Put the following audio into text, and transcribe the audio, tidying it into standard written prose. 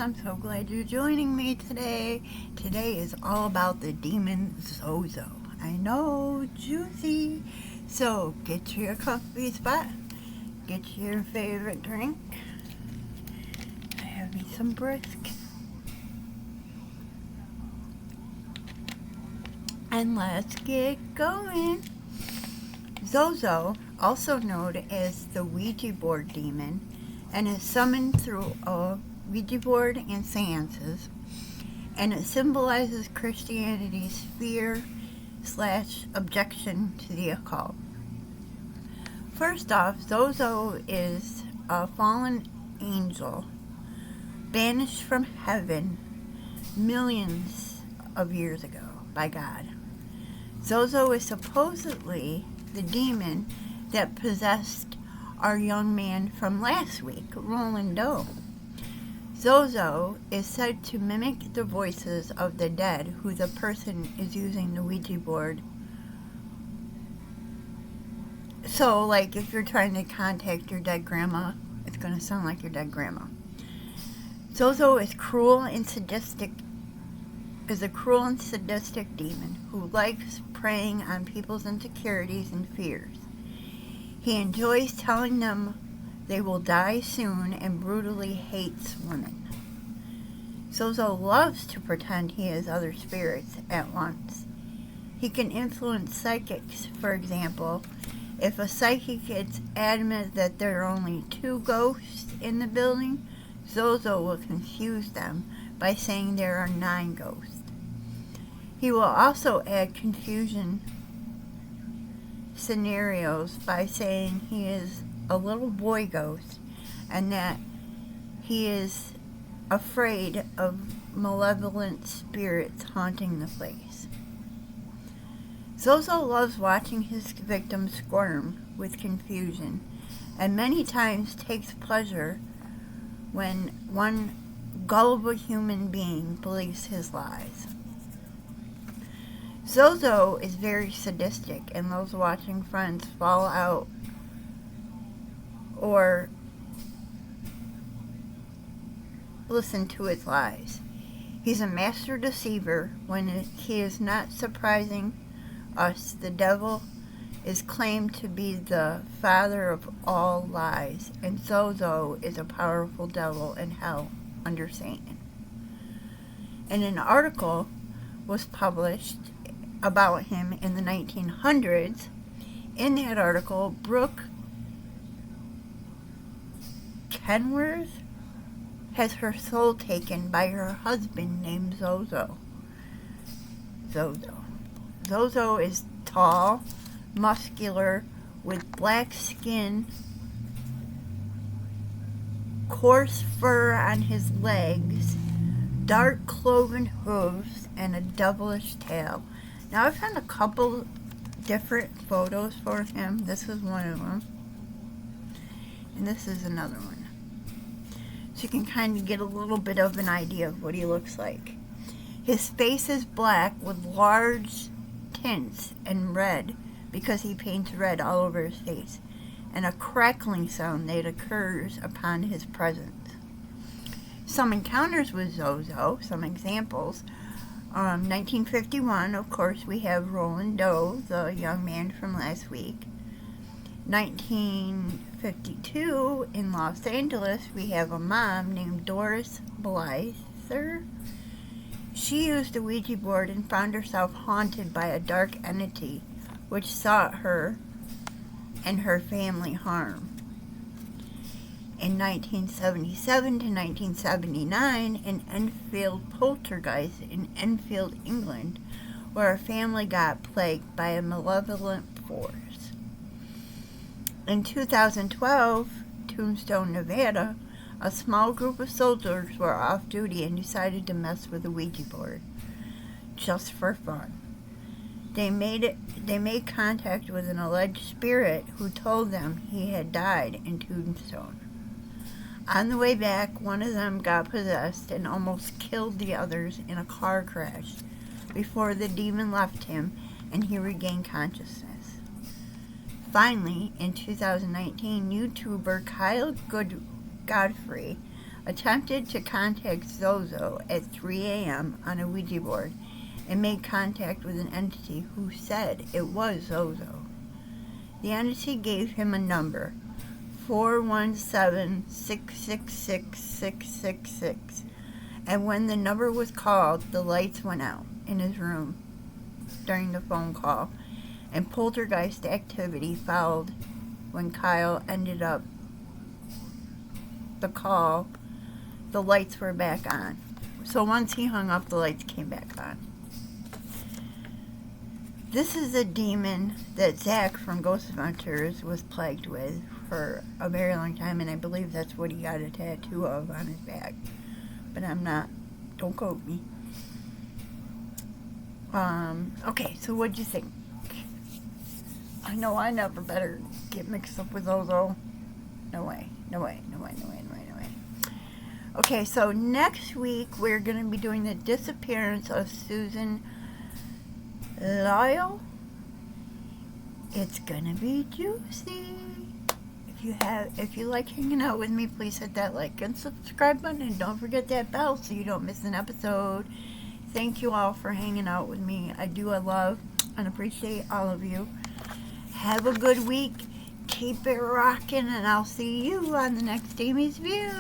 I'm so glad you're joining me today. Today is all about the demon ZOZO. I know, juicy. So get your comfy spot, get your favorite drink. I have me some brisk. And let's get going. ZOZO, also known as the Ouija board demon, and is summoned through a Ouija board and seances, and it symbolizes Christianity's fear/objection to the occult. First off, ZOZO is a fallen angel banished from heaven millions of years ago by God. ZOZO is supposedly the demon that possessed our young man from last week, Roland Doe. ZOZO is said to mimic the voices of the dead who the person is using the Ouija board. So, like, if you're trying to contact your dead grandma, it's going to sound like your dead grandma. ZOZO is a cruel and sadistic demon who likes preying on people's insecurities and fears. He enjoys telling them they will die soon and brutally hates women. ZOZO loves to pretend he has other spirits at once. He can influence psychics, for example. If a psychic is adamant that there are only 2 ghosts in the building, ZOZO will confuse them by saying there are 9 ghosts. He will also add confusion scenarios by saying he is a little boy ghost and that he is afraid of malevolent spirits haunting the place. ZOZO loves watching his victims squirm with confusion and many times takes pleasure when one gullible human being believes his lies. ZOZO is very sadistic and loves watching friends fall out or listen to his lies. He's a master deceiver. When he is not surprising us, the devil is claimed to be the father of all lies, and ZOZO is a powerful devil in hell under Satan. And an article was published about him in the 1900s. In that article, Brooke Kenworth has her soul taken by her husband named ZOZO. ZOZO is tall, muscular, with black skin, coarse fur on his legs, dark cloven hooves, and a devilish tail. Now, I've found a couple different photos for him. This is one of them. And this is another one. So you can kind of get a little bit of an idea of what he looks like. His face is black with large tints and red because he paints red all over his face, and a crackling sound that occurs upon his presence. Some encounters with ZOZO, some examples. 1951, of course, we have Roland Doe, the young man from last week. 1952, in Los Angeles, we have a mom named Doris Blyther. She used a Ouija board and found herself haunted by a dark entity which sought her and her family harm. In 1977 to 1979, an Enfield poltergeist in Enfield, England, where a family got plagued by a malevolent force. In 2012, Tombstone, Nevada, a small group of soldiers were off duty and decided to mess with a Ouija board, just for fun. They made contact with an alleged spirit who told them he had died in Tombstone. On the way back, one of them got possessed and almost killed the others in a car crash before the demon left him and he regained consciousness. Finally, in 2019, YouTuber Kyle Godfrey attempted to contact ZOZO at 3 a.m. on a Ouija board and made contact with an entity who said it was ZOZO. The entity gave him a number, 417-666-666, and when the number was called, the lights went out in his room during the phone call, and poltergeist activity followed when Kyle ended up the call. The lights were back on. So once he hung up, the lights came back on. This is a demon that Zach from Ghostbusters was plagued with for a very long time, and I believe that's what he got a tattoo of on his back. But I'm not. Don't quote me. Okay, so what'd you think? I know I never better get mixed up with ZOZO. No way. Okay, so next week we're going to be doing the disappearance of Susan Lyle. It's going to be juicy. If you like hanging out with me, please hit that like and subscribe button, and don't forget that bell so you don't miss an episode. Thank you all for hanging out with me. I love and appreciate all of you. Have a good week. Keep it rocking, and I'll see you on the next Amy's View.